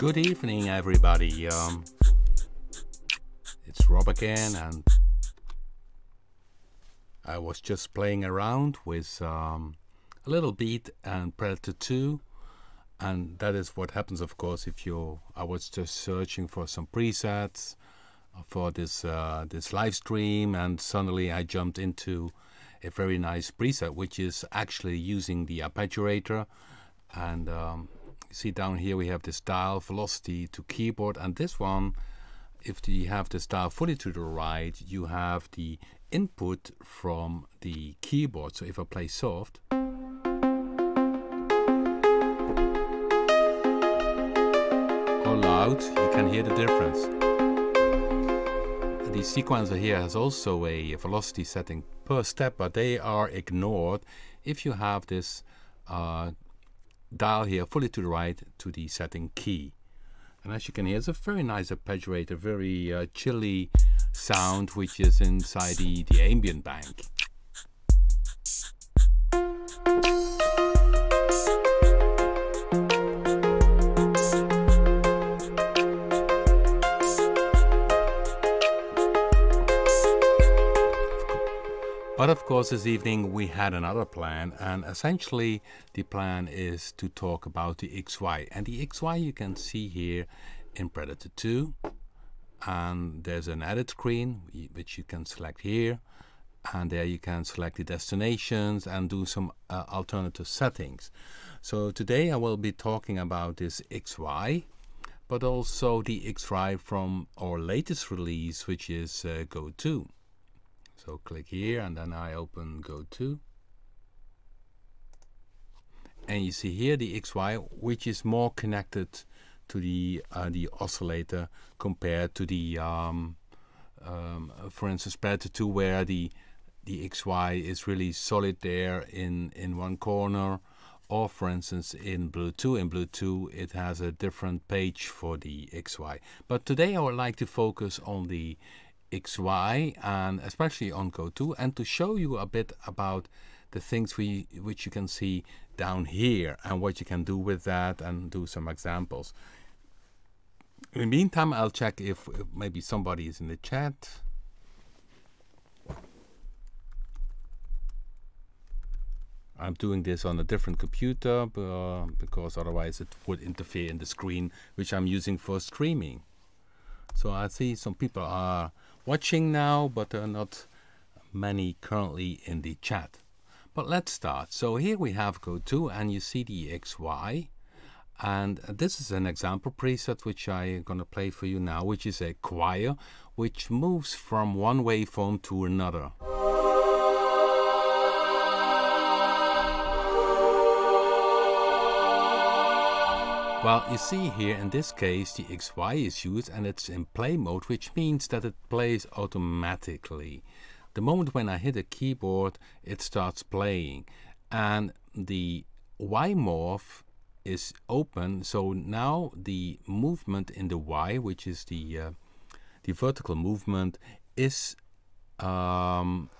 Good evening, everybody. It's Rob again, and I was just playing around with a little beat and Predator2, and that is what happens, of course, if I was just searching for some presets for this live stream, and suddenly I jumped into a very nice preset, which is actually using the arpeggiator. And you see down here we have this dial velocity to keyboard, and this one, if you have this dial fully to the right, you have the input from the keyboard. So if I play soft, or loud, you can hear the difference. The sequencer here has also a velocity setting per step, but they are ignored if you have this dial here fully to the right to the setting key. And as you can hear, it's a very nice arpeggiator, very chilly sound, which is inside the ambient bank. But of course, this evening we had another plan, and essentially the plan is to talk about the XY. And the XY you can see here in Predator2, and there's an edit screen which you can select here, and there you can select the destinations and do some alternative settings. So today I will be talking about this XY, but also the XY from our latest release, which is Go2. So click here, and then I open Go2, and you see here the XY, which is more connected to the oscillator compared to the for instance Predator2, where the XY is really solid there in one corner, or for instance in Bluetooth. In Bluetooth it has a different page for the XY. But today I would like to focus on the XY, and especially on Go2, and to show you a bit about the things which you can see down here and what you can do with that, and do some examples. In the meantime, I'll check if maybe somebody is in the chat. I'm doing this on a different computer because otherwise it would interfere in the screen which I'm using for streaming. So I see some people are watching now, but there are not many currently in the chat. But let's start. So here we have Go2, and you see the XY, and this is an example preset which I'm going to play for you now, which is a choir which moves from one waveform to another. Well, you see here in this case the XY is used, and it's in play mode, which means that it plays automatically. The moment when I hit a keyboard, it starts playing, and the Y morph is open, so now the movement in the Y, which is the vertical movement, is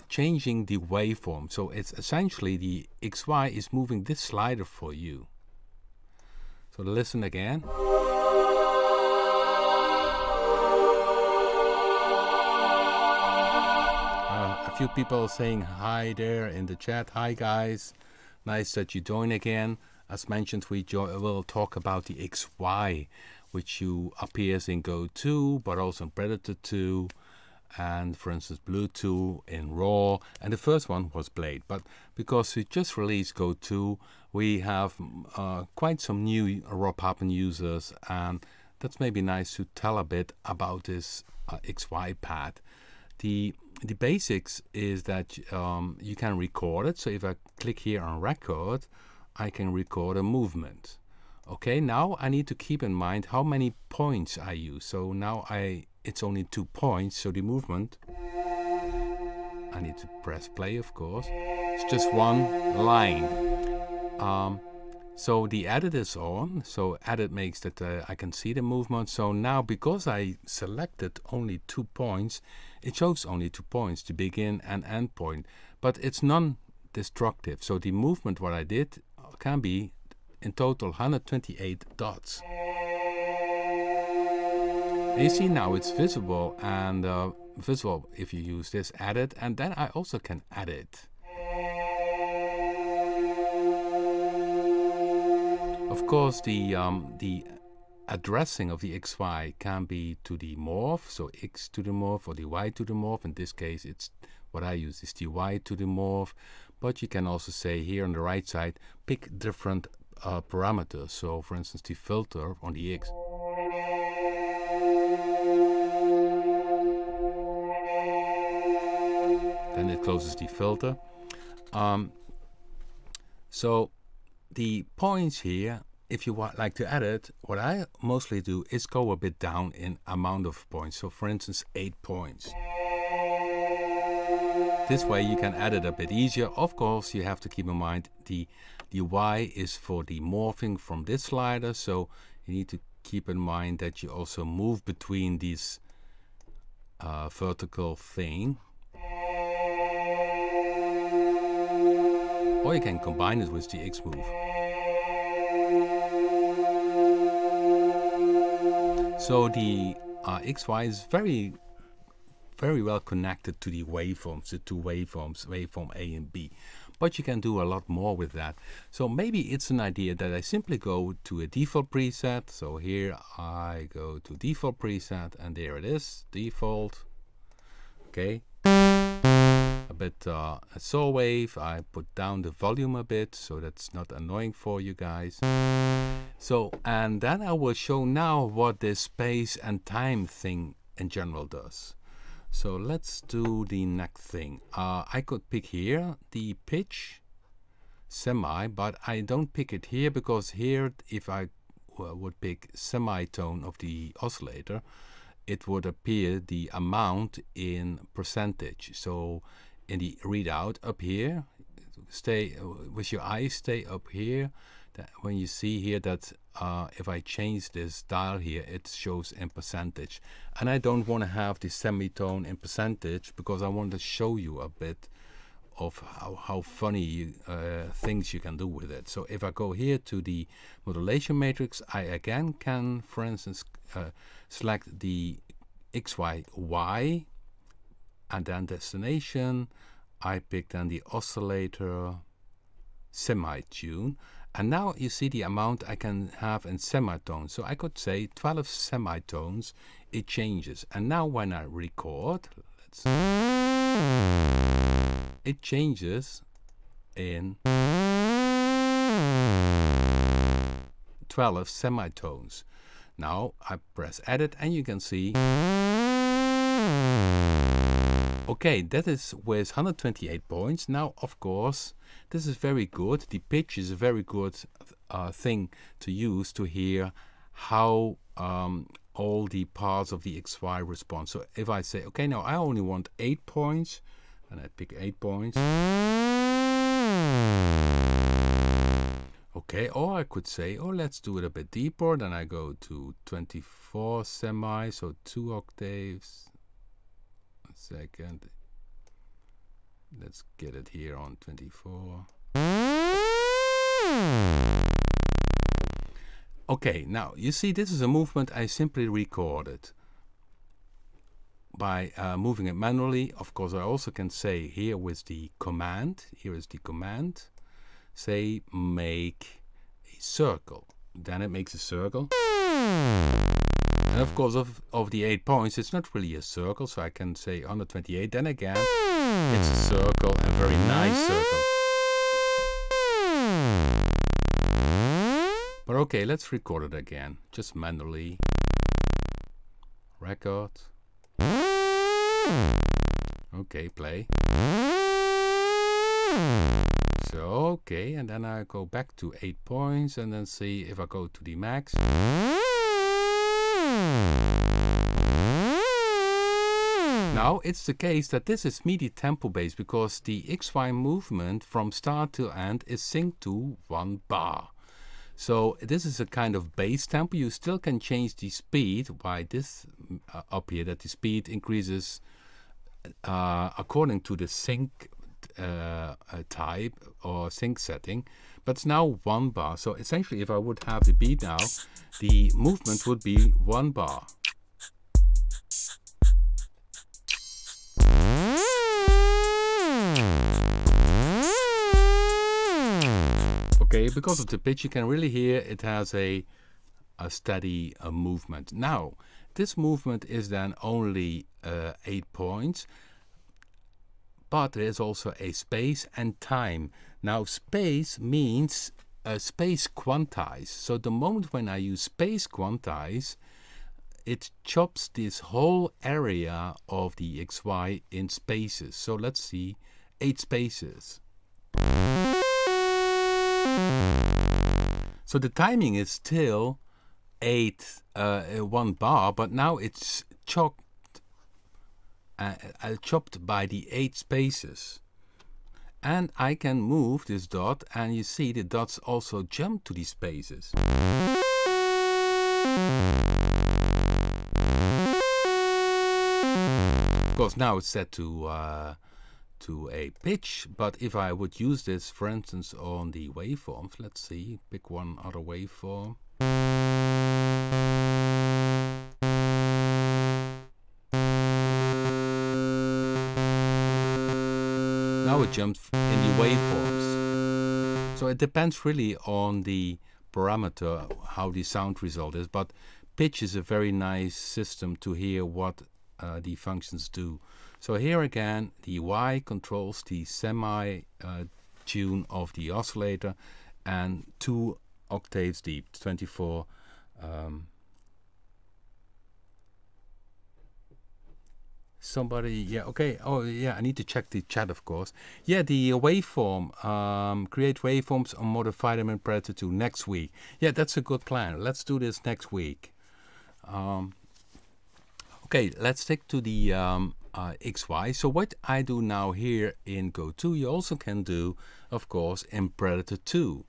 changing the waveform. So it's essentially the XY is moving this slider for you. So listen again. A few people saying hi there in the chat. Hi guys, nice that you join again. As mentioned, we will talk about the XY, which appears in Go2, but also in Predator2, and for instance Bluetooth in RAW, and the first one was Blade. But because we just released Go2, we have quite some new raw Papen users, and that's maybe nice to tell a bit about this XY pad. The basics is that you can record it. So if I click here on record, I can record a movement. Okay, now I need to keep in mind how many points I use. So now it's only 2 points, so the movement, I need to press play, of course. It's just one line. So the edit is on, so edit makes that I can see the movement. So now, because I selected only 2 points, it shows only 2 points, the begin and end point, but it's non-destructive. So the movement what I did can be in total 128 dots. And you see now it's visible, and visible if you use this edit, and then I also can edit. Of course, the addressing of the XY can be to the morph, so X to the morph or the Y to the morph. In this case, it's what I use is the Y to the morph, but you can also say here on the right side, pick different parameters. So for instance, the filter on the X. Then it closes the filter. So the points here, if you like to edit, what I mostly do is go a bit down in amount of points. So for instance, 8 points. This way you can edit a bit easier. Of course, you have to keep in mind the Y is for the morphing from this slider. So you need to keep in mind that you also move between these vertical thing. Or you can combine it with the X move. So the XY is very well connected to the waveforms, the two waveforms, waveform A and B. But you can do a lot more with that. So maybe it's an idea that I simply go to a default preset. So here I go to default preset, and there it is, default. Okay. A bit a saw wave. I put down the volume a bit so that's not annoying for you guys. So, and then I will show now what this space and time thing in general does. So let's do the next thing. I could pick here the pitch semi, but I don't pick it here because here if I would pick semitone of the oscillator, it would appear the amount in percentage. So in the readout up here, stay with your eyes, stay up here. That when you see here that if I change this dial here, it shows in percentage. And I don't want to have the semitone in percentage because I want to show you a bit of how funny things you can do with it. So if I go here to the modulation matrix, I again can, for instance, select the XY Y and then destination. I pick then the oscillator semi-tune, and now you see the amount I can have in semitones. So I could say 12 semitones, it changes. And now when I record, it changes in 12 semitones. Now I press edit and you can see, okay, that is with 128 points. Now, of course, this is very good. The pitch is a very good thing to use to hear how all the parts of the XY respond. So if I say, okay, now I only want 8 points, and I pick 8 points. Okay, or I could say, oh, let's do it a bit deeper. Then I go to 24 semi, so 2 octaves. A second. Let's get it here on 24. Okay, now you see this is a movement I simply recorded by moving it manually. Of course, I also can say here with the command, here is the command, say make a circle. Then it makes a circle. And of course, of the 8 points, it's not really a circle, so I can say 128. Then again, it's a circle, a very nice circle. But okay, let's record it again, just manually. Record. Okay, play. So, okay, and then I go back to 8 points and then see if I go to the max. Now, it's the case that this is MIDI tempo based because the XY movement from start to end is synced to 1 bar. So this is a kind of bass tempo. You still can change the speed by this up here, that the speed increases according to the sync type or sync setting, but it's now 1 bar. So essentially, if I would have the beat now, the movement would be 1 bar. Okay, because of the pitch, you can really hear it has a steady movement. Now, this movement is then only 8 points, but there is also a space and time. Now, space means space quantize. So the moment when I use space quantize, it chops this whole area of the XY in spaces. So let's see, 8 spaces. So the timing is still 1 bar, but now it's chopped by the 8 spaces. And I can move this dot, and you see the dots also jump to these spaces. Of course, now it's set to a pitch, but if I would use this, for instance, on the waveforms, let's see, pick one other waveform. Now it jumps in the waveforms. So it depends really on the parameter, how the sound result is, but pitch is a very nice system to hear what the functions do. So here again, the Y controls the semi-tune of the oscillator, and 2 octaves deep, 24. Somebody, yeah, okay. Oh, yeah, I need to check the chat, of course. Yeah, the waveform, create waveforms and modify them in Predator2 next week. Yeah, that's a good plan. Let's do this next week. Okay, let's stick to the XY. So what I do now here in Go2, you also can do, of course, in Predator2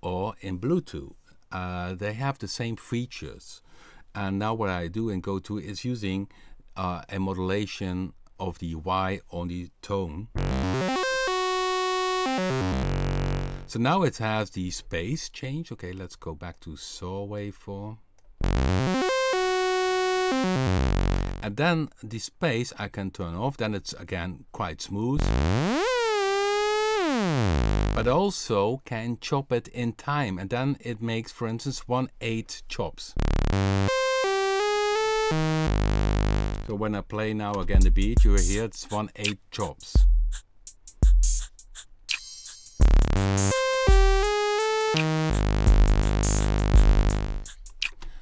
or in Bluetooth. They have the same features. And now what I do in Go2 is using a modulation of the Y on the tone. So now it has the space change. Okay, let's go back to saw waveform. And then the space I can turn off, then it's again quite smooth. But also can chop it in time, and then it makes, for instance, 1/8 chops. So when I play now again the beat, you hear it's 1/8 chops.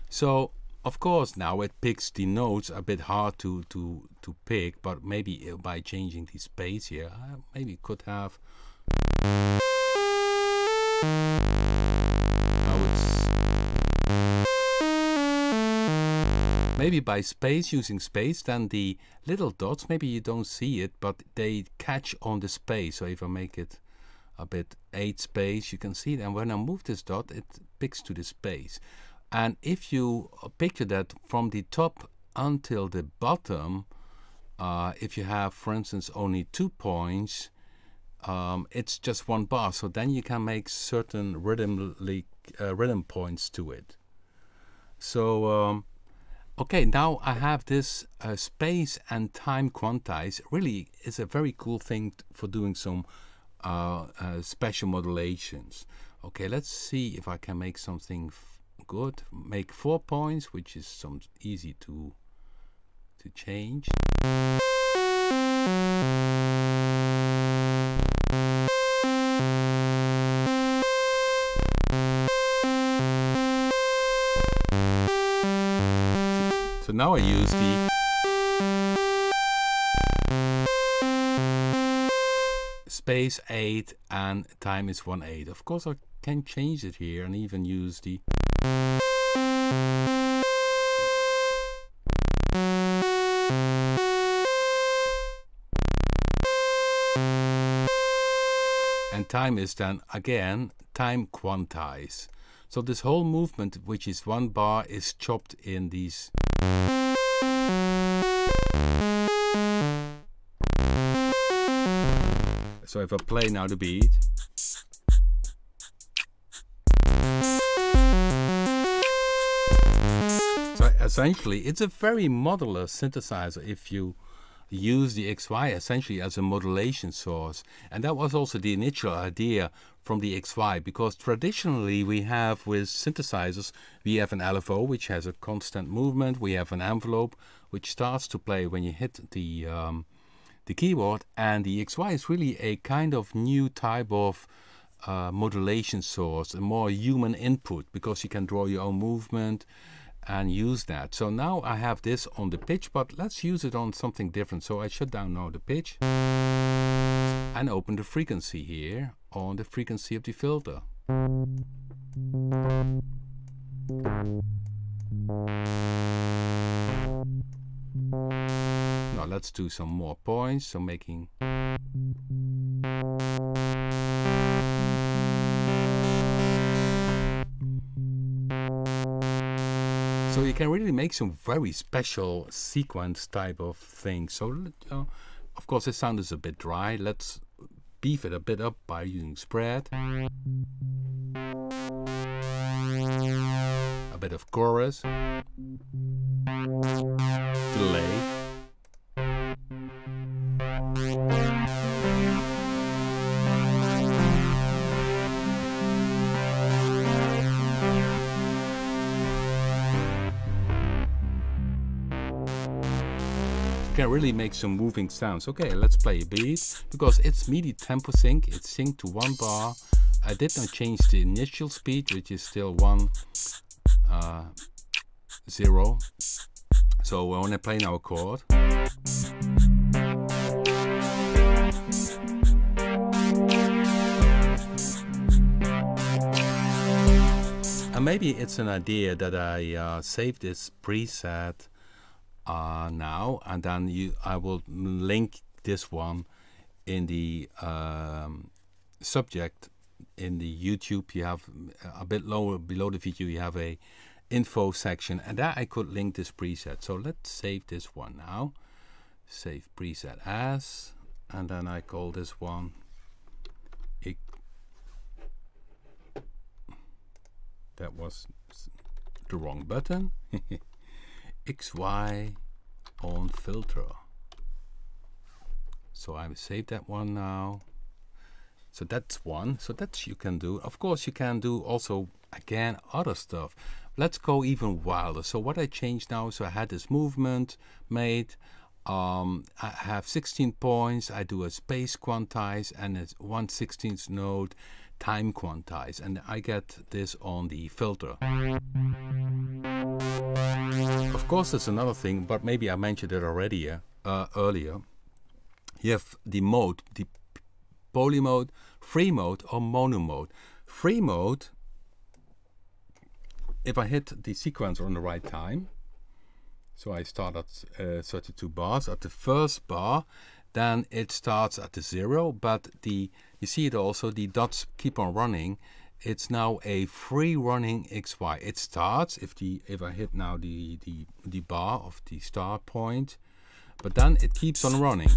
So of course now it picks the notes a bit hard to pick, but maybe by changing the space here, maybe could have. Now it's maybe by space, using space, then the little dots, maybe you don't see it, but they catch on the space. So if I make it a bit 8 space, you can see it. And when I move this dot, it picks to the space. And if you picture that from the top until the bottom, if you have, for instance, only 2 points, it's just 1 bar. So then you can make certain rhythm points to it. So okay, now I have this space and time quantize. Really is a very cool thing for doing some special modulations. Okay, let's see if I can make something good. Make 4 points, which is some easy to change. So now I use the space 8 and time is 1/8. Of course I can change it here and even use the and time is then again time quantize. So this whole movement, which is 1 bar, is chopped in these. So if I play now the beat, so essentially it's a very modular synthesizer if you use the XY essentially as a modulation source. And that was also the initial idea from the XY, because traditionally we have with synthesizers, we have an LFO which has a constant movement, we have an envelope which starts to play when you hit the keyboard, and the XY is really a kind of new type of modulation source, a more human input, because you can draw your own movement and use that. So now I have this on the pitch, but let's use it on something different. So I shut down now the pitch and open the frequency here on the frequency of the filter. Now let's do some more points, so making so you can really make some very special sequence type of things. So of course the sound is a bit dry. Let's beef it a bit up by using spread, a bit of chorus, delay, can really make some moving sounds. Okay, let's play a beat, because it's MIDI tempo sync. It's synced to 1 bar. I did not change the initial speed, which is still 1 0. So when I play now a chord, and maybe it's an idea that I save this preset now, and then I will link this one in the subject in the YouTube. You have a bit lower below the video, you have a info section, and there I could link this preset. So let's save this one now. Save preset as, and then I call this one that was the wrong button. XY on filter. So I save that one now. So that's one. So that's you can do. Of course you can do also again other stuff. Let's go even wilder. So what I changed now, so I had this movement made. I have 16 points. I do a space quantize and it's 1/16th note time quantize, and I get this on the filter. Of course, there's another thing, but maybe I mentioned it already earlier. You have the mode, the poly mode, free mode, or mono mode. Free mode, if I hit the sequencer on the right time, so I start at 32 bars, at the first bar, then it starts at the 0, but you see it also, the dots keep on running. It's now a free running XY. It starts if I hit now the bar of the start point, but then it keeps on running.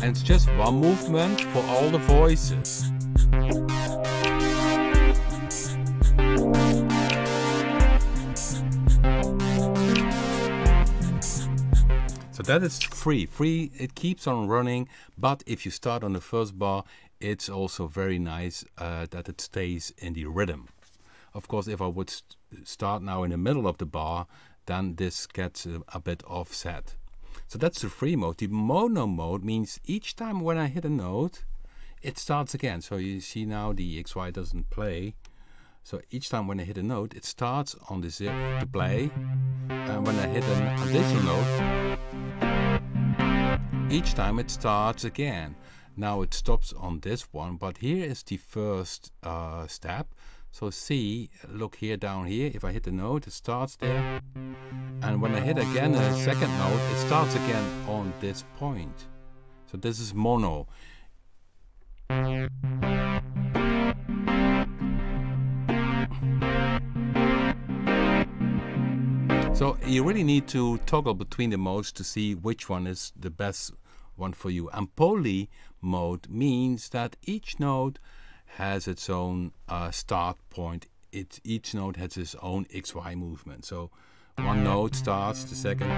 And it's just one movement for all the voices. So that is free. Free, it keeps on running, but if you start on the first bar, it's also very nice that it stays in the rhythm. Of course, if I would start now in the middle of the bar, then this gets a bit offset. So that's the free mode. The mono mode means each time when I hit a note, it starts again. So you see now the XY doesn't play. So each time when I hit a note, it starts on the zip to play. And when I hit an additional note, each time it starts again. Now it stops on this one, but here is the first step. So see, look here, down here, if I hit the note, it starts there. And when I hit again a second note, it starts again on this point. So this is mono. So you really need to toggle between the modes to see which one is the best one for you. And poly mode means that each note has its own start point. Each note has its own XY movement. So one note starts, the second.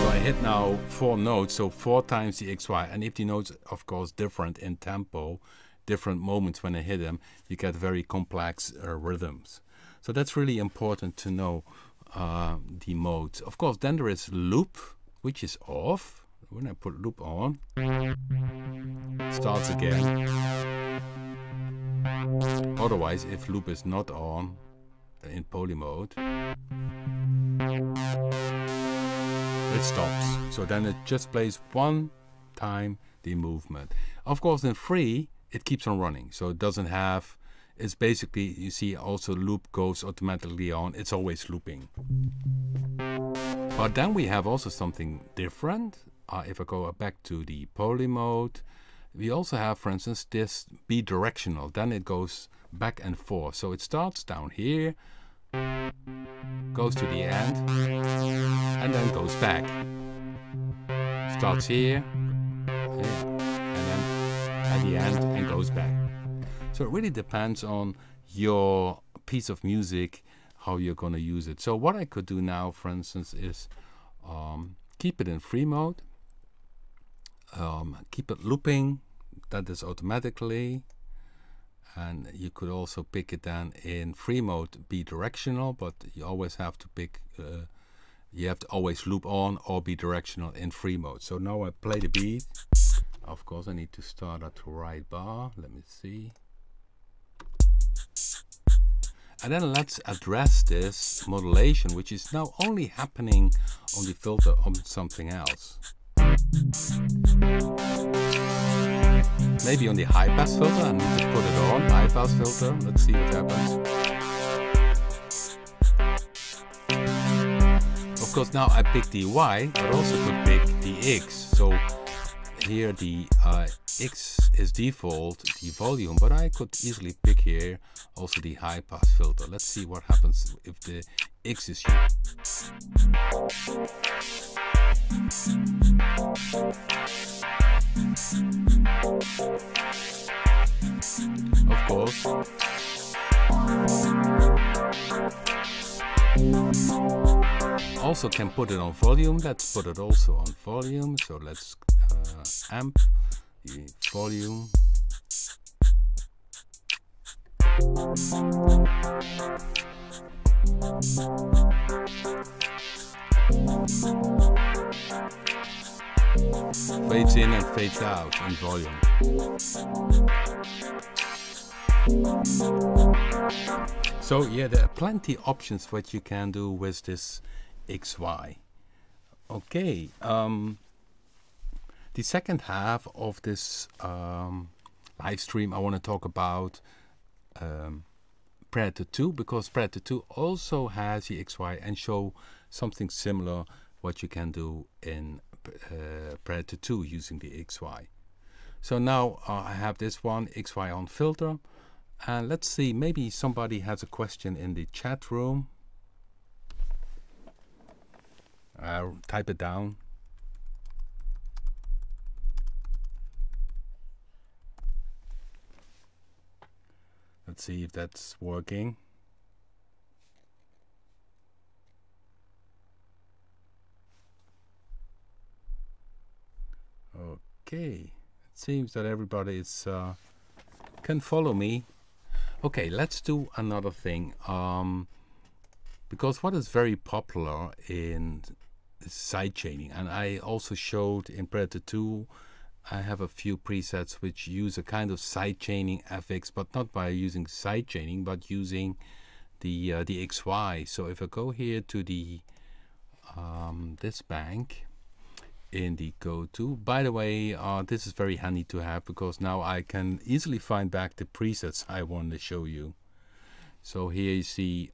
So I hit now 4 notes, so 4 times the XY. And if the notes, of course, different in tempo, different moments when I hit them, you get very complex rhythms. So that's really important to know the modes. Of course, then there is loop, which is off. When I put loop on, it starts again. Otherwise, if loop is not on in poly mode, it stops. So then it just plays one time the movement. Of course, in free, it keeps on running. So it doesn't have, it's basically, you see also loop goes automatically on. It's always looping. But then we have also something different. If I go back to the poly mode, we also have, for instance, this bidirectional. Then it goes back and forth. So it starts down here, goes to the end, and then goes back. Starts here, and then at the end, and goes back. So it really depends on your piece of music, how you're going to use it. So what I could do now, for instance, is keep it in free mode, keep it looping, that is automatically, and you could also pick it then in free mode bidirectional, but you always have to pick, you have to always loop on or bidirectional in free mode. So now I play the beat. Of course I need to start at the right bar, let me see. And then let's address this modulation, which is now only happening on the filter on something else. Maybe on the high pass filter. I need to put it on, high pass filter. Let's see what happens. Of course, now I pick the Y, but also could pick the X. So here the X is default, the volume, but I could easily pick here also the high pass filter. Let's see what happens if the X is here. Of course. Also can put it on volume. Let's put it also on volume. So let's amp the volume. Fades in and fades out in volume. So yeah, there are plenty options what you can do with this XY. Okay, the second half of this live stream I want to talk about Predator2, because Predator2 also has the XY and show something similar what you can do in Predator2 using the XY. So now I have this one XY on filter, and let's see, maybe somebody has a question in the chat room. I'll type it down. Let's see if that's working. Okay, it seems that everybody is can follow me. Okay, let's do another thing, because what is very popular in sidechaining, and I also showed in Predator2, I have a few presets which use a kind of sidechaining FX, but not by using sidechaining, but using the XY. So if I go here to the this bank in the Go2, by the way, this is very handy to have, because now I can easily find back the presets I want to show you. So here you see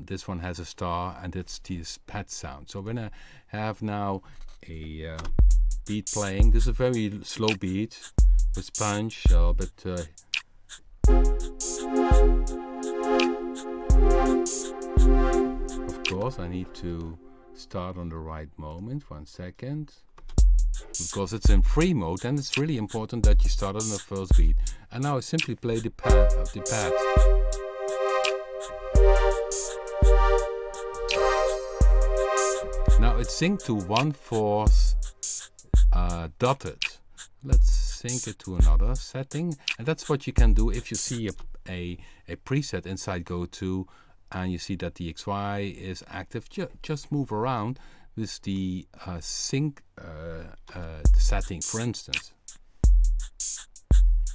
this one has a star, and it's this pad sound. So when I have now a beat playing, this is a very slow beat with punch, but of course I need to start on the right moment. 1 second. Because it's in free mode, then it's really important that you start on the first beat. And now I simply play the pad. Now it's synced to 1/4 dotted. Let's sync it to another setting, and that's what you can do if you see a preset inside Go2 and you see that the XY is active. Just move around with the sync setting, for instance.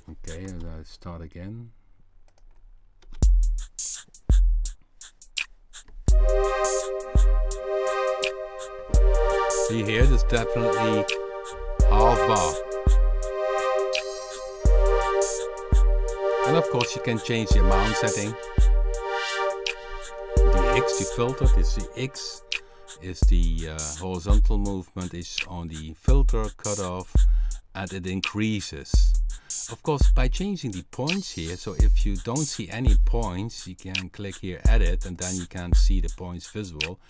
Okay, and I start again. See here, there's definitely half bar. And of course you can change the amount setting. The X, the filter, is the X, is the horizontal movement is on the filter cutoff, and it increases. Of course, by changing the points here, so if you don't see any points, you can click here edit, and then you can see the points visible.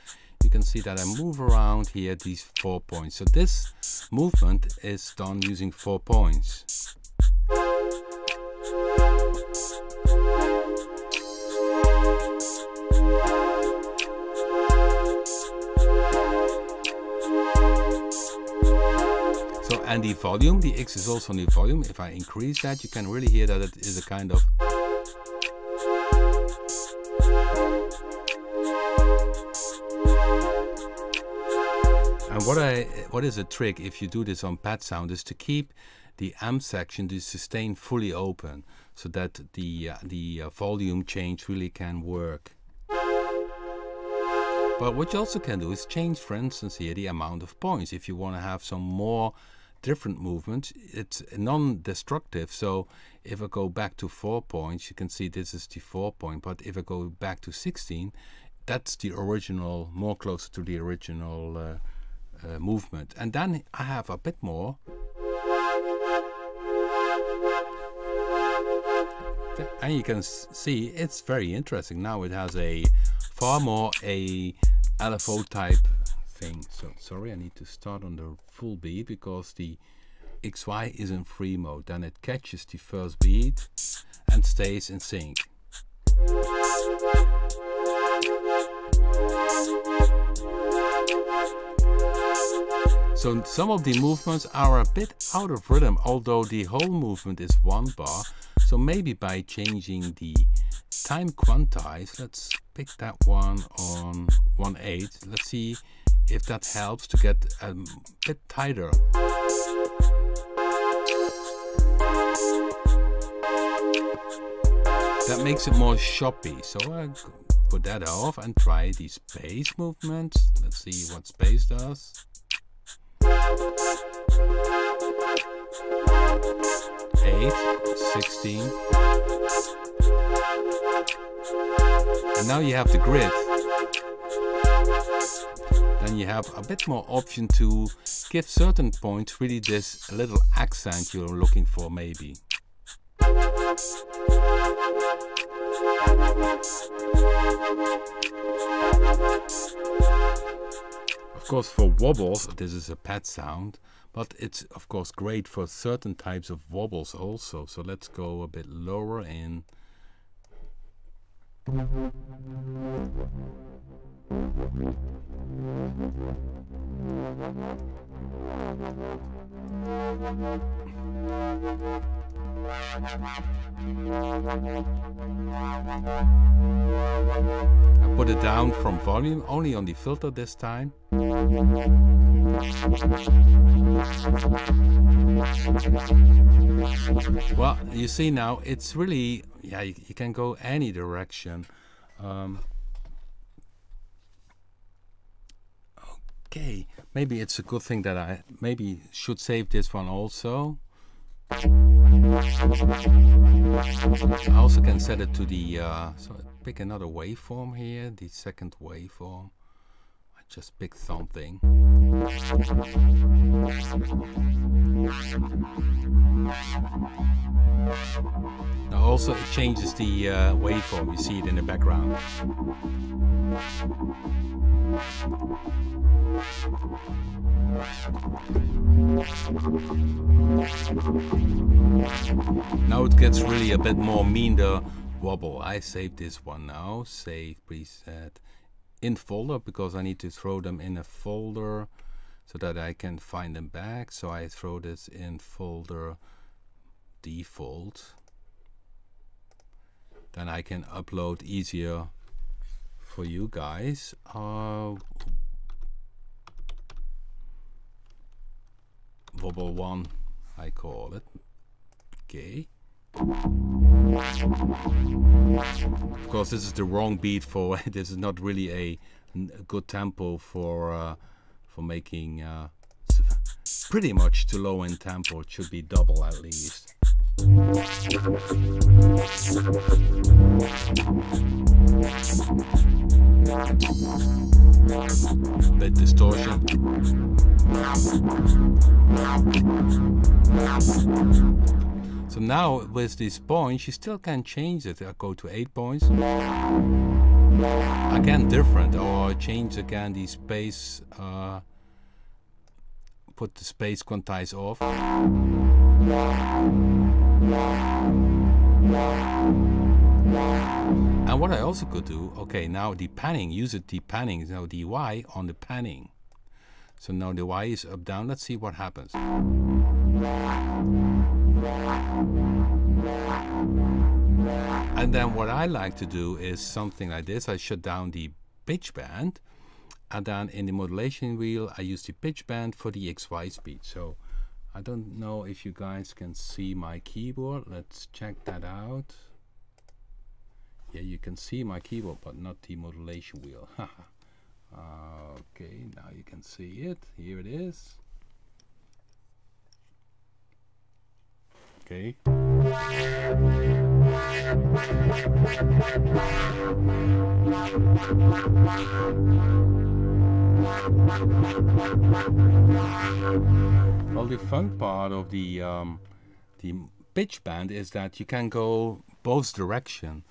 You can see that I move around here these 4 points. So this movement is done using 4 points. So, and the volume, the X is also the volume. If I increase that, you can really hear that it is a kind of and what is a trick if you do this on pad sound is to keep the amp section, the sustain, fully open, so that the volume change really can work. But what you also can do is change, for instance, here the amount of points. If you want to have some more different movements, it's non-destructive. So if I go back to 4 points, you can see this is the 4 point. But if I go back to 16, that's the original, more closer to the original movement. And then I have a bit more. And you can see it's very interesting. Now it has a far more a LFO type thing. So sorry, I need to start on the full beat because the XY is in free mode. Then it catches the first beat and stays in sync. So some of the movements are a bit out of rhythm, although the whole movement is 1 bar. So maybe by changing the time quantize, let's pick that one on 1/8. Let's see if that helps to get a bit tighter. That makes it more choppy. So I put that off and try the space movement. Let's see what space does. 8, 16. And now you have the grid. Then you have a bit more option to give certain points really this little accent you're looking for, maybe. Of course, for wobbles, this is a pad sound, but it's of course great for certain types of wobbles also. So let's go a bit lower in. I put it down from volume, only on the filter this time. Well, you see now, it's really, yeah, you can go any direction. Okay, maybe it's a good thing that I maybe should save this one also. I also can set it to the, so pick another waveform here, the second waveform. I just picked something. Now also it changes the waveform, you see it in the background. Now it gets really a bit more mean, the wobble. I save this one now, save preset in folder, because I need to throw them in a folder so that I can find them back. So I throw this in folder default. Then I can upload easier for you guys. Wobble 1, I call it. Okay. Of course, this is the wrong beat for this is not really a good tempo for making pretty much too low in tempo. It should be double at least. Bit distortion. So now with these points you still can change it. I go to 8 points. Again different, or change again the space, put the space quantize off. And what I also could do, okay, now the panning, use it the panning, now the Y on the panning. So now the Y is up down, let's see what happens. And then what I like to do is something like this. I shut down the pitch band, and then in the modulation wheel I use the pitch band for the XY speed. So I don't know if you guys can see my keyboard. Let's check that out. Yeah, you can see my keyboard, but not the modulation wheel. Okay, now you can see it. Here it is. Okay. Well, the fun part of the pitch band is that you can go both direction.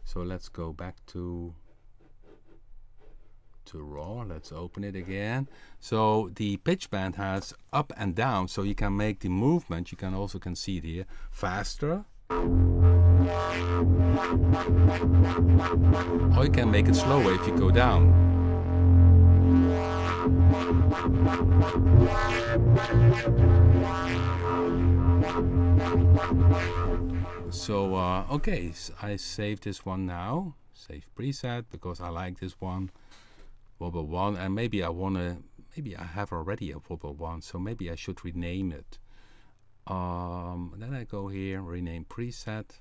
So let's go back to raw. Let's open it again. So the pitch band has up and down, so you can make the movement, you can also see it here, faster, or you can make it slower if you go down. So okay, I save this one now, save preset, because I like this one. Wobble 1, and maybe I have already a Wobble 1, so maybe I should rename it. Then I go here, rename preset.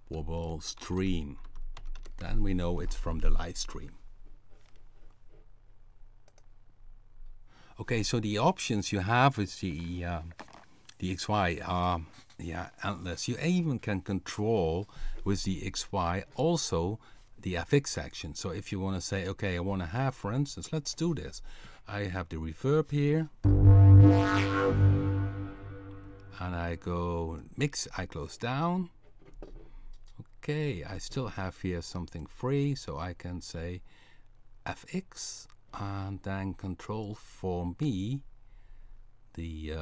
Wobble stream. Then we know it's from the live stream. Okay, so the options you have with the XY are endless. You even can control with the XY also the FX section. So if you want to say, okay, I want to have, for instance, let's do this. I have the reverb here, and I go mix, I close down. Okay, I still have here something free, so I can say FX and then control for me the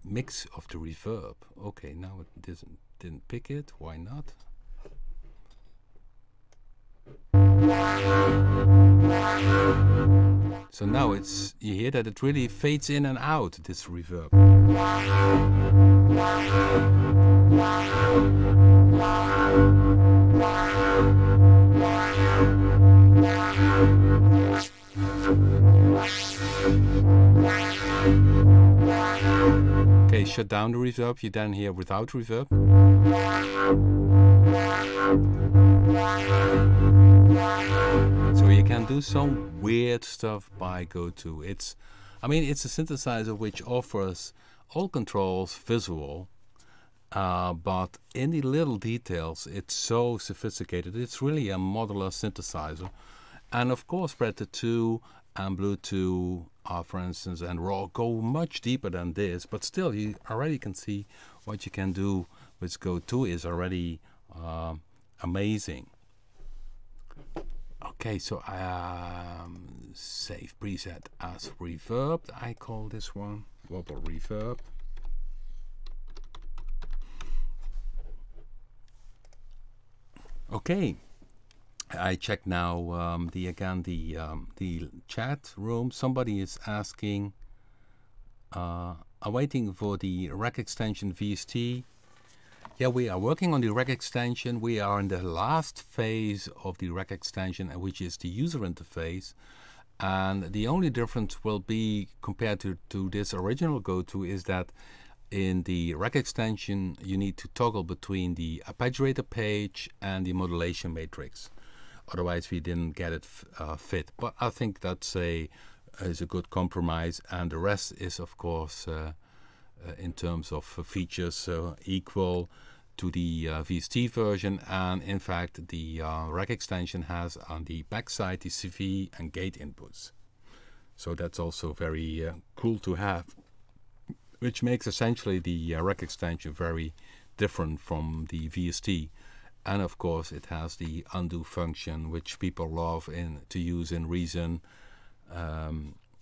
mix of the reverb. Okay, now it didn't pick it. Why not? So now it's, you hear that it really fades in and out, this reverb. Okay, shut down the reverb, you then hear without reverb. So you can do some weird stuff by Go2. It's a synthesizer which offers all controls visual, but in the little details, it's so sophisticated. It's really a modular synthesizer. And of course, Predator2 and Bluetooth, for instance, and RAW go much deeper than this. But still, you already can see what you can do with Go2 is already amazing. Okay, so save preset as reverb. I call this one wobble reverb. Okay, I check now the chat room. Somebody is asking, waiting for the rack extension VST. Yeah, we are working on the rack extension. We are in the last phase of the rack extension, which is the user interface. And the only difference will be compared to this original Go2 is that in the rack extension, you need to toggle between the arpeggiator page and the modulation matrix. Otherwise, we didn't get it fit. But I think that's is a good compromise. And the rest is, of course, in terms of features, equal to the VST version. And in fact, the rack extension has on the backside the CV and gate inputs. So that's also very cool to have, which makes essentially the rack extension very different from the VST. And of course, it has the undo function, which people love to use in Reason.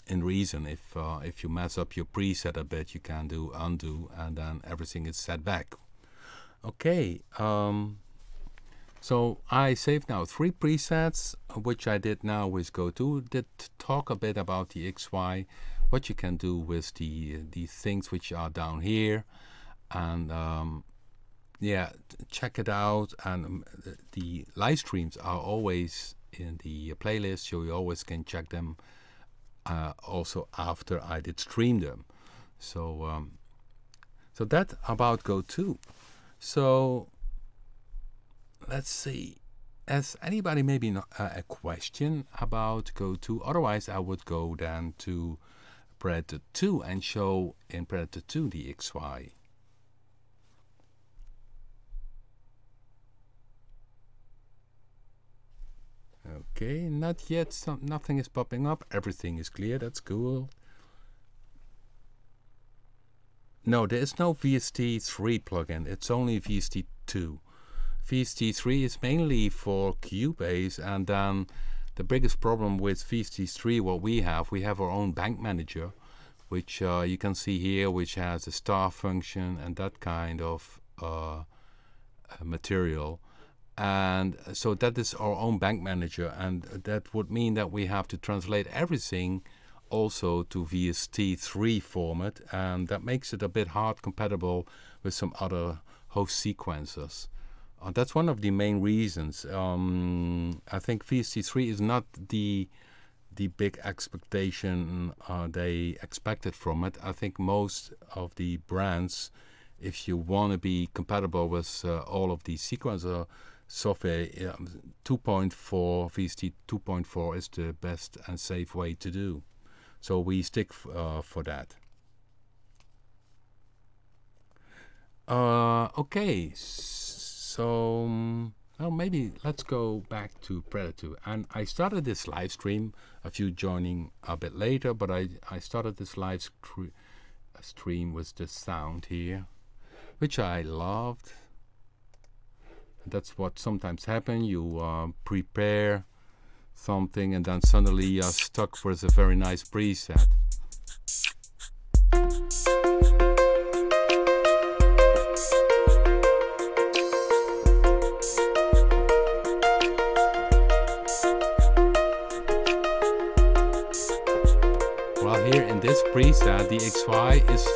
If you mess up your preset a bit, you can do undo, and then everything is set back. Okay, so I saved now 3 presets, which I did now with Go2. Did talk a bit about the XY, what you can do with the things which are down here, and yeah, check it out. And the live streams are always in the playlist, so you always can check them also after I did stream them. So so that about Go2. So let's see, has anybody maybe a question about Go2? Otherwise, I would go then to Predator2 and show in Predator2 the XY. Okay, not yet. Nothing is popping up. Everything is clear. That's cool. No, there is no VST3 plugin. It's only VST2. VST3 is mainly for Cubase, and then the biggest problem with VST3, what we have our own bank manager, which you can see here, which has a star function and that kind of material. And so that is our own bank manager, and that would mean that we have to translate everything also to VST3 format, and that makes it a bit hard compatible with some other host sequencers. That's one of the main reasons. I think VST3 is not the big expectation they expected from it. I think most of the brands, if you want to be compatible with all of the sequencer software, 2.4, VST 2.4 is the best and safe way to do. So we stick for that. Okay, so well, maybe let's go back to Predator2. And I started this live stream, a few joining a bit later, but I started this live stream with this sound here, which I loved. That's what sometimes happens. You prepare something and then suddenly you're stuck with a very nice preset. Well, here in this preset, the XY is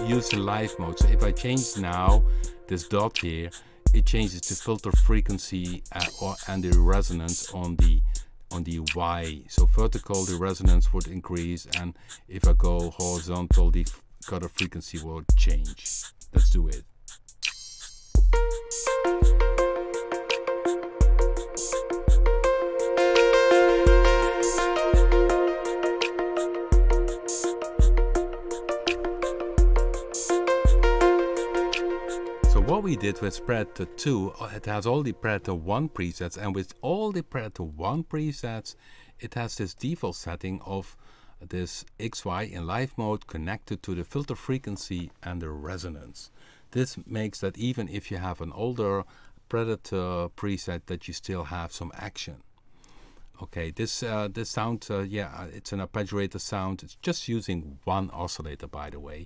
used in live mode. So if I change now this dot here, it changes the filter frequency and the resonance on the Y. So vertical, the resonance would increase, and if I go horizontal, the cutter frequency will change. Let's do it. So what did with Predator2, it has all the Predator1 presets, and with all the Predator1 presets, it has this default setting of this XY in live mode connected to the filter frequency and the resonance. This makes that even if you have an older Predator preset, that you still have some action. Okay, this sound, yeah, it's an arpeggiator sound. It's just using one oscillator, by the way.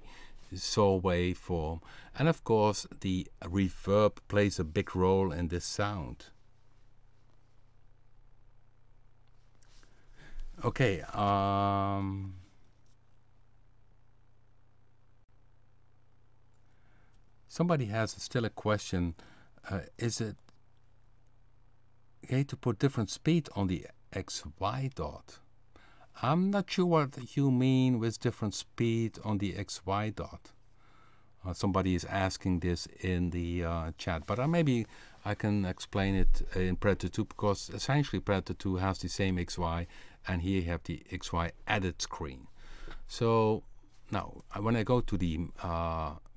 Saw waveform, and of course the reverb plays a big role in this sound. Okay, somebody has still a question. Is it okay to put different speed on the XY dot? I'm not sure what you mean with different speed on the XY dot. Somebody is asking this in the chat, but maybe I can explain it in Predator2, because essentially Predator2 has the same XY, and here you have the XY added screen. So now when I go to the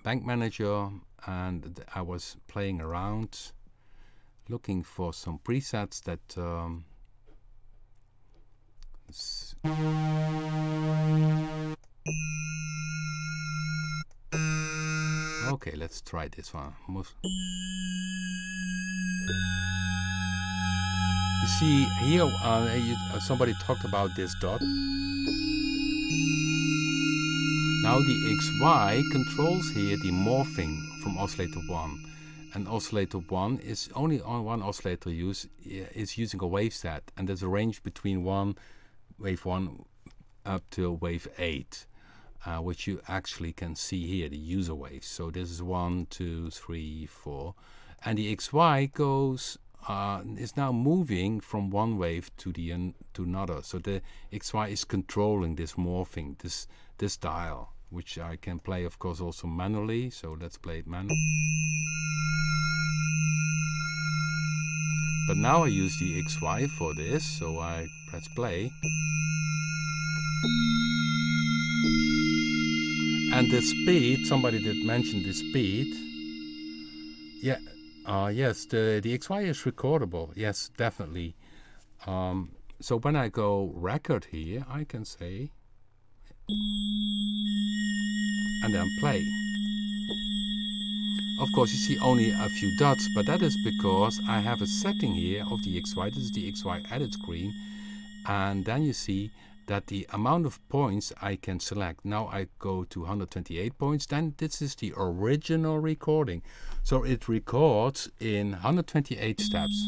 bank manager, and I was playing around looking for some presets that okay, let's try this one. You see here, somebody talked about this dot. Now the XY controls here the morphing from oscillator 1. And oscillator 1 is only on one oscillator is using a wave set, and there's a range between wave 1 up to wave 8, which you actually can see here, the user waves. So this is 1, 2, 3, 4, and the XY goes is now moving from one wave to another. So the XY is controlling this morphing, this dial, which I can play, of course, also manually. So let's play it manually. But now I use the XY for this, so I press play. And the speed, somebody did mention the speed. Yeah, yes, the XY is recordable. Yes, definitely. So when I go record here, I can say, and then play. Of course, you see only a few dots, but that is because I have a setting here of the XY. This is the XY edit screen. And then you see that the amount of points I can select. Now I go to 128 points. Then this is the original recording. So it records in 128 steps.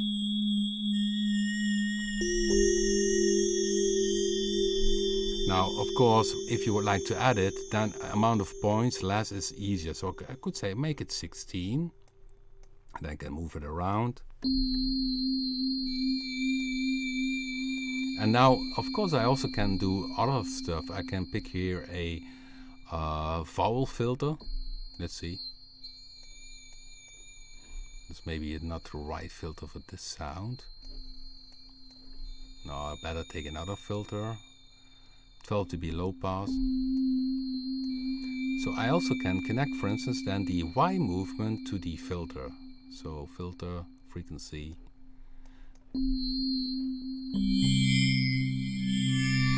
Now, of course, if you would like to add it, then amount of points, less is easier. So I could say make it 16, and I can move it around. And now, of course, I also can do other stuff. I can pick here a vowel filter. Let's see. This maybe not the right filter for this sound. No, I better take another filter. 12 dB low pass. So I also can connect, for instance, then the Y movement to the filter. So filter, frequency.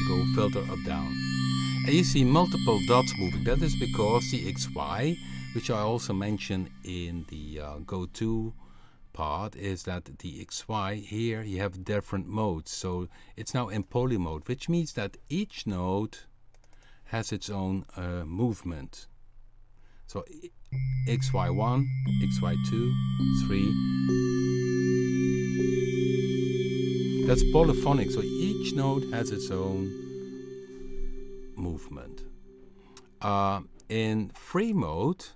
Go filter up, down. And you see multiple dots moving. That is because the XY, which I also mentioned in the Go2 part, is that the XY here you have different modes. So it's now in poly mode, which means that each node has its own movement. So XY1, XY2, 3. That's polyphonic, so each node has its own movement. In free mode,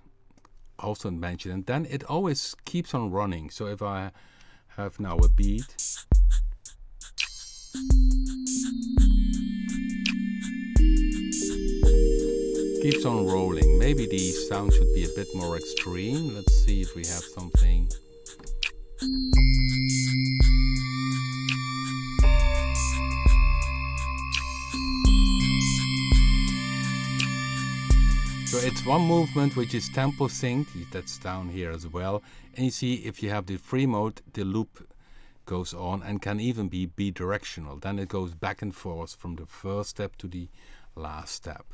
also mentioned, and then it always keeps on running. So if I have now a beat, keeps on rolling. Maybe the sound should be a bit more extreme. Let's see if we have something. So it's one movement which is tempo synced, that's down here as well. And you see if you have the free mode, the loop goes on and can even be bidirectional. Then it goes back and forth from the first step to the last step.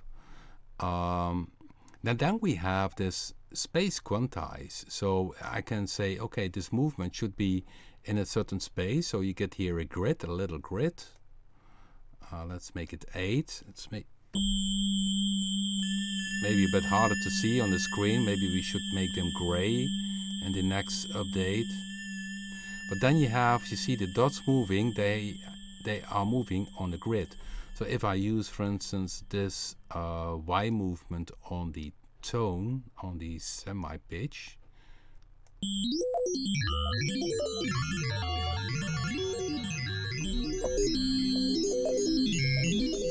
Then we have this space quantize. So I can say, okay, this movement should be in a certain space. So you get here a grid, a little grid. Let's make it 8. Let's make maybe a bit harder to see on the screen. Maybe we should make them gray in the next update. But then you see the dots moving, they are moving on the grid. So if I use, for instance, this Y movement on the tone, on the semi-pitch,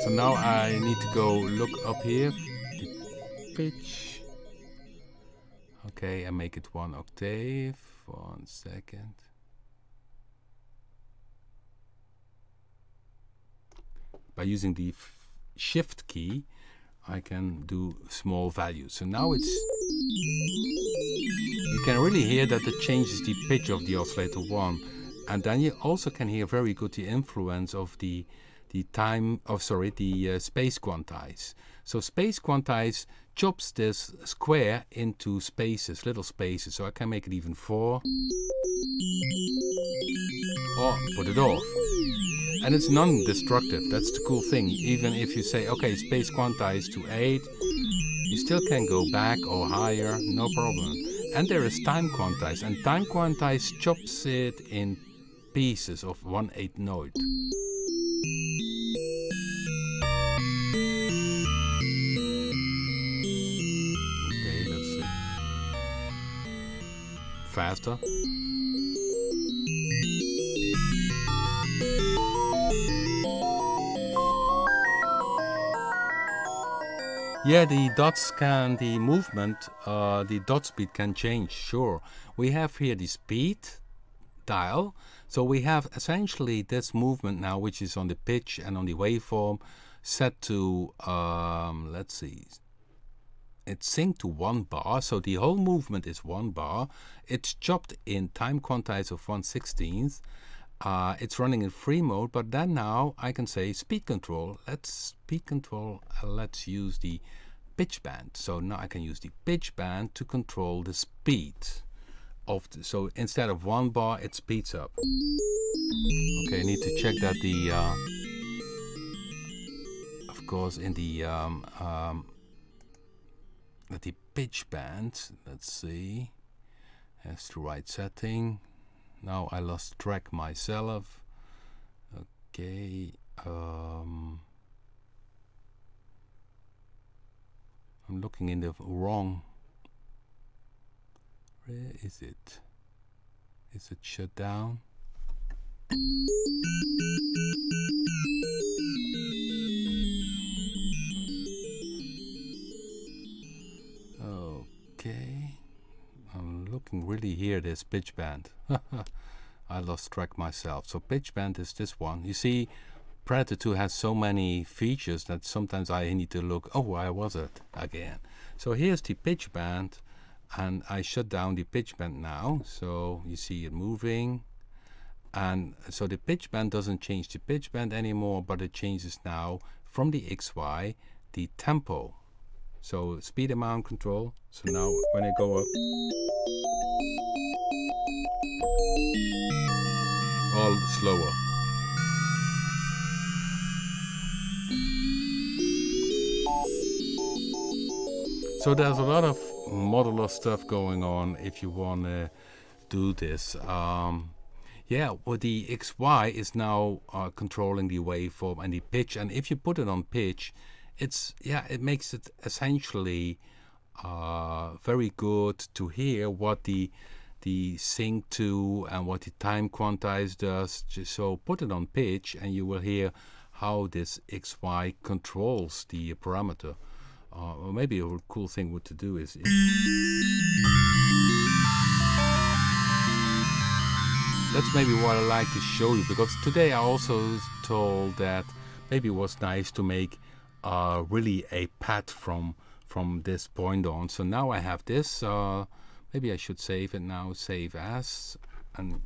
so now I need to go look up here, the pitch. Okay, I make it 1 octave. 1 second. By using the shift key, I can do small values. So now it's, you can really hear that it changes the pitch of the oscillator 1. And then you also can hear very good the influence of the space quantize. So space quantize chops this square into spaces, little spaces. So I can make it even 4 or put it off. And it's non-destructive. That's the cool thing. Even if you say, okay, space quantize to 8, you still can go back or higher, no problem. And there is time quantize, and time quantize chops it in pieces of 1/8 note. Okay, let's see. Faster. Yeah, the dots can, the movement, the dot speed can change, sure. We have here the speed dial. So we have essentially this movement now, which is on the pitch and on the waveform, set to, let's see, it's synced to 1 bar. So the whole movement is 1 bar. It's chopped in time quantize of 1/16. It's running in free mode, but then now I can say speed control. Let's use the pitch band. So now I can use the pitch band to control the speed of so instead of 1 bar, it speeds up. Okay, I need to check that the of course in the pitch band, let's see, has the right setting. Now I lost track myself. Okay, I'm looking in the wrong. Where is it? Is it shut down? Okay. I'm looking really here, this pitch band. I lost track myself. So pitch band is this one. You see, Predator2 has so many features that sometimes I need to look, oh, where was it again? So here's the pitch band, and I shut down the pitch band now. So you see it moving. And so the pitch band doesn't change the pitch band anymore, but it changes now from the XY, the tempo. So speed amount control. So now when I go up, all slower. So there's a lot of modular stuff going on if you want to do this. Yeah, well, the XY is now controlling the waveform and the pitch, and if you put it on pitch, it makes it essentially very good to hear what the sync to and what the time quantize does. So put it on pitch and you will hear how this XY controls the parameter. Or maybe a cool thing to do is that's maybe what I like to show you, because today I also told that maybe it was nice to make really a pad from from this point on. So now I have this. Maybe I should save it now. Save as and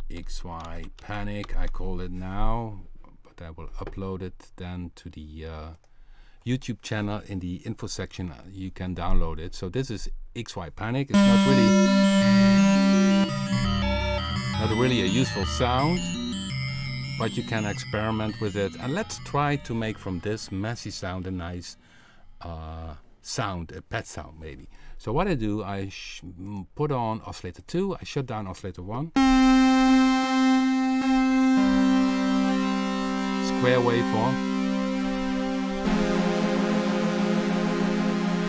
XY panic. I call it now, but I will upload it then to the YouTube channel. In the info section, you can download it. So this is XY panic. It's not really a useful sound, but you can experiment with it. And let's try to make from this messy sound a nice sound, a pet sound maybe. So what I do, I put on oscillator 2, I shut down oscillator 1. Square waveform.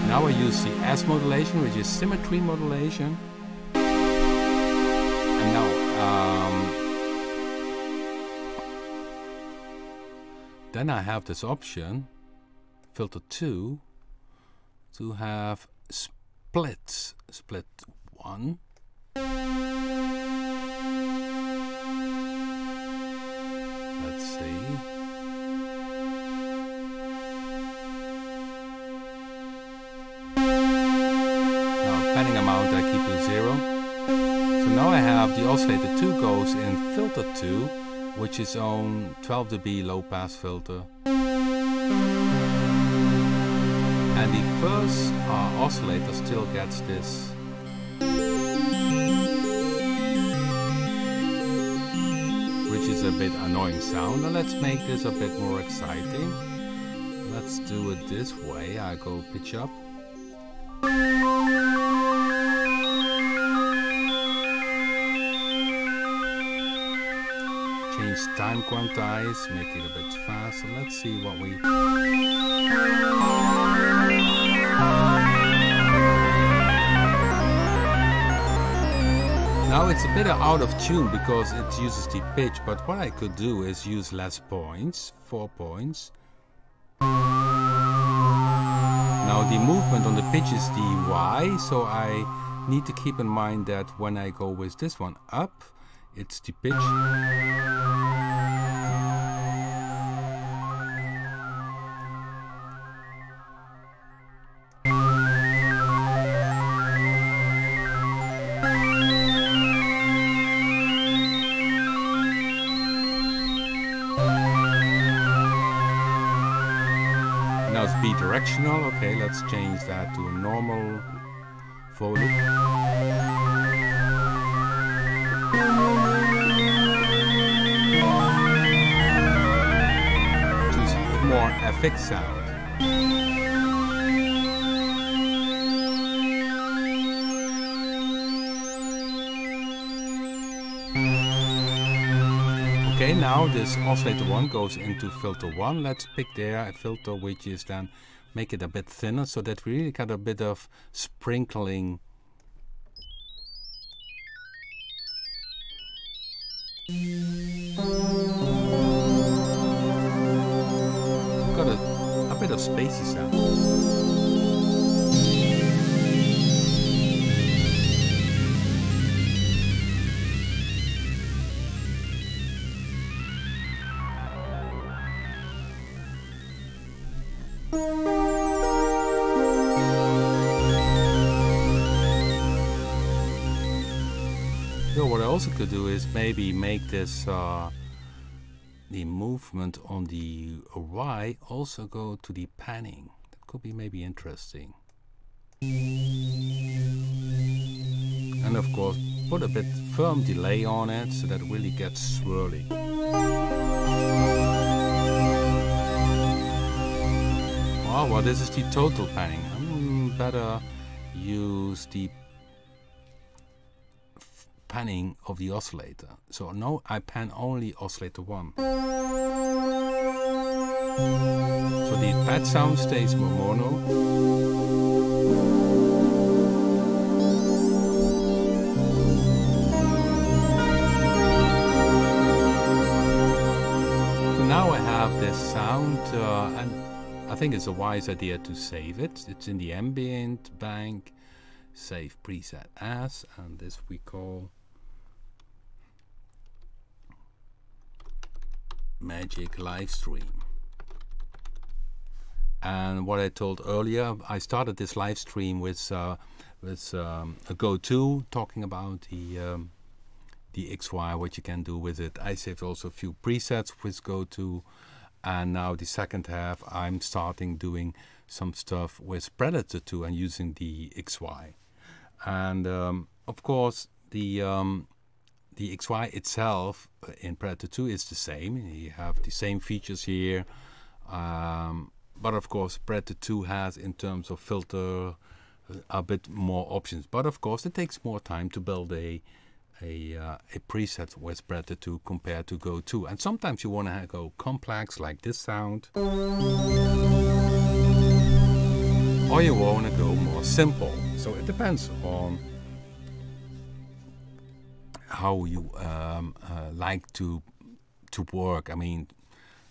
Now I use the S modulation, which is symmetry modulation. And now then I have this option, filter 2, to have split 1. Let's see. Now panning amount I keep to 0. So now I have the oscillator 2 goes in filter 2, which is on 12 dB low pass filter. And the first oscillator still gets this. Which is a bit annoying sound. And let's make this a bit more exciting. Let's do it this way. I go pitch up. Change time quantize, make it a bit faster. Let's see what we... Now it's a bit out of tune because it uses the pitch, but what I could do is use less points, 4 points. Now the movement on the pitch is the Y, so I need to keep in mind that when I go with this one up, it's the pitch. Now it's bidirectional. Okay, let's change that to a normal for loop. Choose more FX sound. Okay, now this oscillator 1 goes into filter 1. Let's pick there a filter which is then make it a bit thinner so that we really got a bit of sprinkling. Got a bit of spacey sound. So what I also could do is maybe make this the movement on the Y also go to the panning. That could be maybe interesting. And of course put a bit firm delay on it so that it really gets swirly. Oh, well, this is the total panning. Better use the panning of the oscillator. So no, I pan only oscillator 1. So the pad sound stays more mono. So now I have this sound and I think it's a wise idea to save it. It's in the ambient bank. Save preset as, and this we call Magic Livestream. And what I told earlier, I started this live stream with a Go2 talking about the XY, what you can do with it. I saved also a few presets with Go2, and now the second half I'm starting doing some stuff with Predator2 and using the XY. And of course the XY itself in Predator2 is the same. You have the same features here, but of course Predator2 has, in terms of filter, a bit more options. But of course it takes more time to build a preset with Predator2 compared to Go2. And sometimes you want to go complex, like this sound, or you want to go more simple. So it depends on how you like to work. I mean,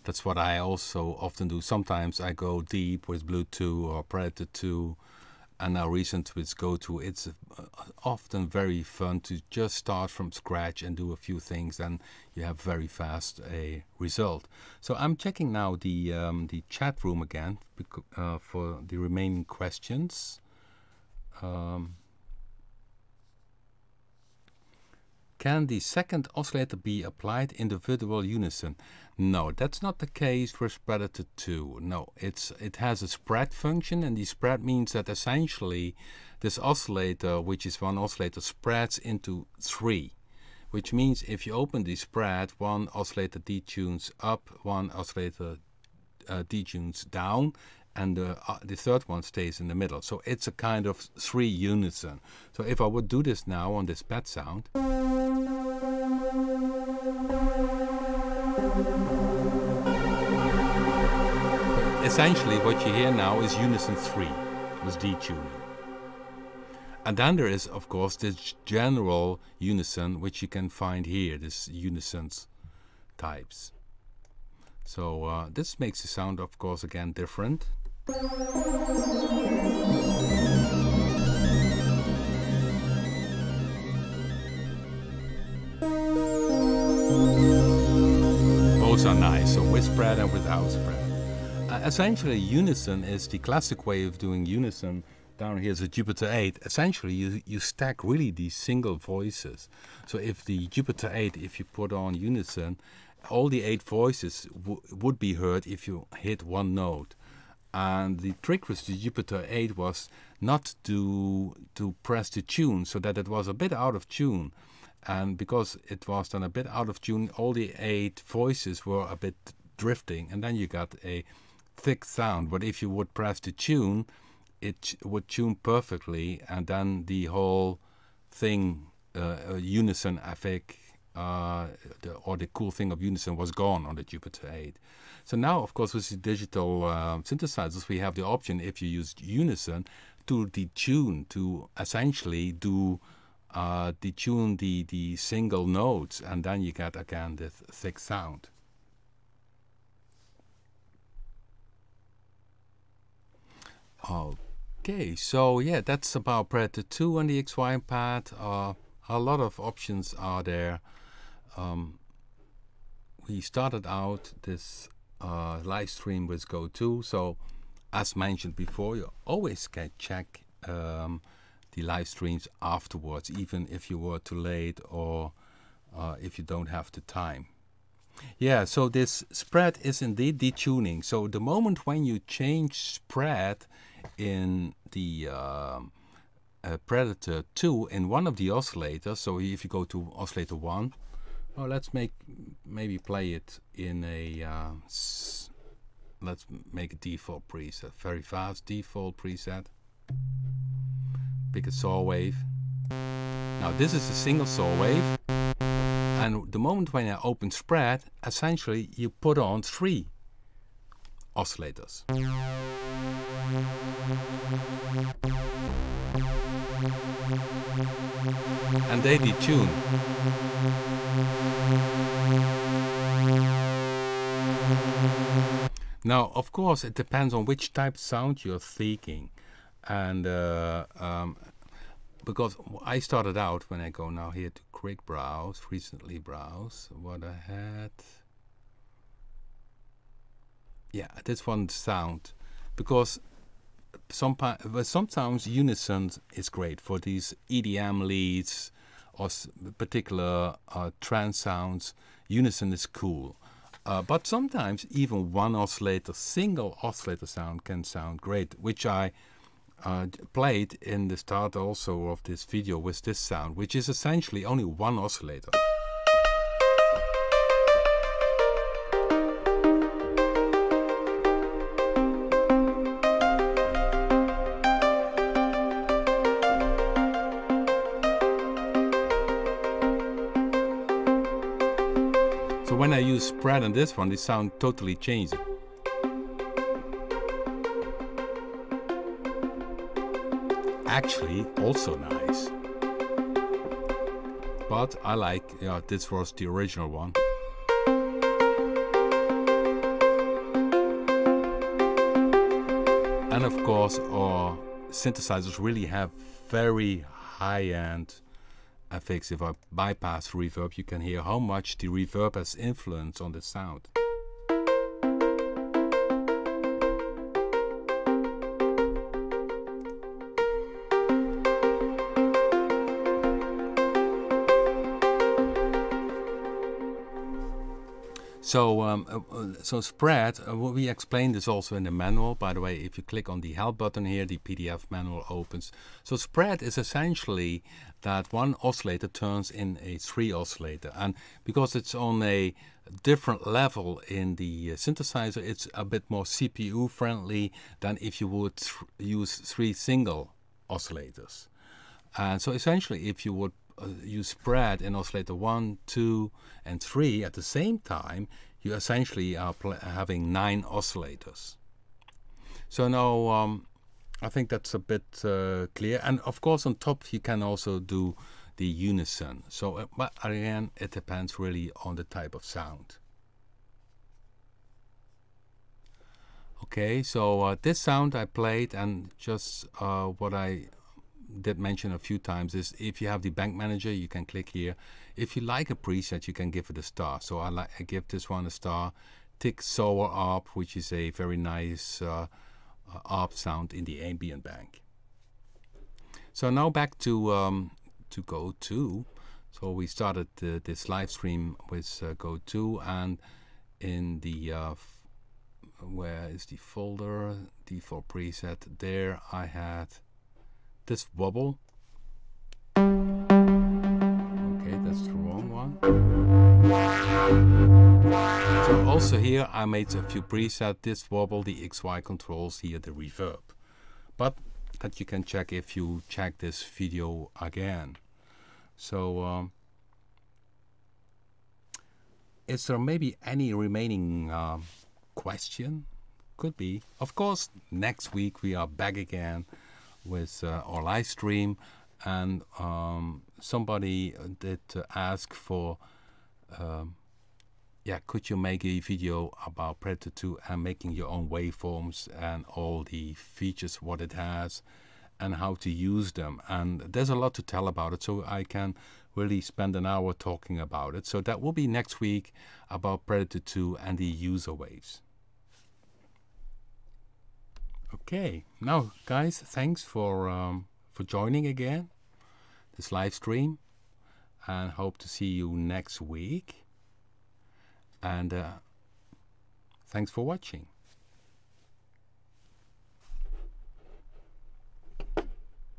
that's what I also often do. Sometimes I go deep with Bluetooth or Predator2, and now recent with Go2. It's often very fun to just start from scratch and do a few things, and you have very fast a result. So I'm checking now the chat room again for the remaining questions. Can the second oscillator be applied individual unison? No, that's not the case with Predator2. No, it has a spread function, and the spread means that essentially this oscillator, which is one oscillator, spreads into 3. Which means if you open the spread, one oscillator detunes up, one oscillator detunes down, and the third one stays in the middle. So it's a kind of 3 unison. So if I would do this now on this pad sound, essentially what you hear now is unison 3 with detuning. And then there is, of course, this general unison, which you can find here, this unisons types. So this makes the sound, of course, again different. Both are nice, so with spread and without spread. Essentially, unison is the classic way of doing unison. Down here is a Jupiter 8. Essentially, you stack really these single voices. So if the Jupiter 8, if you put on unison, all the 8 voices would be heard if you hit one note. And the trick with the Jupiter 8 was not to press the tune, so that it was a bit out of tune. And because it was then a bit out of tune, all the 8 voices were a bit drifting, and then you got a thick sound. But if you would press the tune, it would tune perfectly, and then the whole thing, unison effect, or the cool thing of unison was gone on the Jupiter 8. So now, of course, with the digital synthesizers, we have the option, if you use unison, to detune, to essentially do detune the single notes, and then you get again this thick sound. Okay, so yeah, that's about Predator2 and the XY pad. A lot of options are there. We started out this live stream with Go2, so as mentioned before, you always can check the live streams afterwards, even if you were too late or if you don't have the time. Yeah, so this spread is indeed detuning. So the moment when you change spread in the Predator2 in one of the oscillators, so if you go to oscillator 1, well, let's maybe play it in a let's make a default preset, very fast default preset. Pick a saw wave. Now this is a single saw wave, and the moment when I open spread, essentially you put on 3 oscillators. And they detune. Now, of course, it depends on which type of sound you're seeking. And because I started out, when I go now here to quick browse, recently browse, what I had. Yeah, this one sound. because sometimes Unison is great for these EDM leads or particular trance sounds. Unison is cool. But sometimes even one oscillator, single oscillator sound can sound great, which I played in the start also of this video with this sound, which is essentially only one oscillator. So when I use spread on this one, the sound totally changes. Actually, also nice. But I like, yeah, this was the original one. And of course, our synthesizers really have very high-end effects. If I bypass reverb, you can hear how much the reverb has influence on the sound. So spread, we explained this also in the manual. By the way, if you click on the help button here, the PDF manual opens. So spread is essentially that one oscillator turns in a 3 oscillator, and because it's on a different level in the synthesizer, it's a bit more CPU friendly than if you would use 3 single oscillators. And so essentially, if you would use spread in oscillator 1, 2, and 3 at the same time, you essentially are having 9 oscillators. So now I think that's a bit clear. And of course, on top you can also do the Unison. So, but again, it depends really on the type of sound. Okay, so this sound I played, and just what I did mention a few times is if you have the bank manager, you can click here. If you like a preset, you can give it a star. So I give this one a star. Tick Sour ARP, which is a very nice ARP sound in the ambient bank. So now back to Go2. So we started this live stream with Go2, and in the where is the folder, default preset, there I had this wobble. Okay, that's the wrong one. So also here I made a few presets. This wobble, the XY controls here, the reverb. But that you can check if you check this video again. So is there maybe any remaining question? Could be. Of course, next week we are back again with our live stream, and somebody did ask for yeah, could you make a video about Predator2 and making your own waveforms and all the features what it has and how to use them. And there's a lot to tell about it, so I can really spend an hour talking about it. So that will be next week about Predator2 and the user waves. Okay, now guys, thanks for joining again this live stream, and hope to see you next week. And thanks for watching.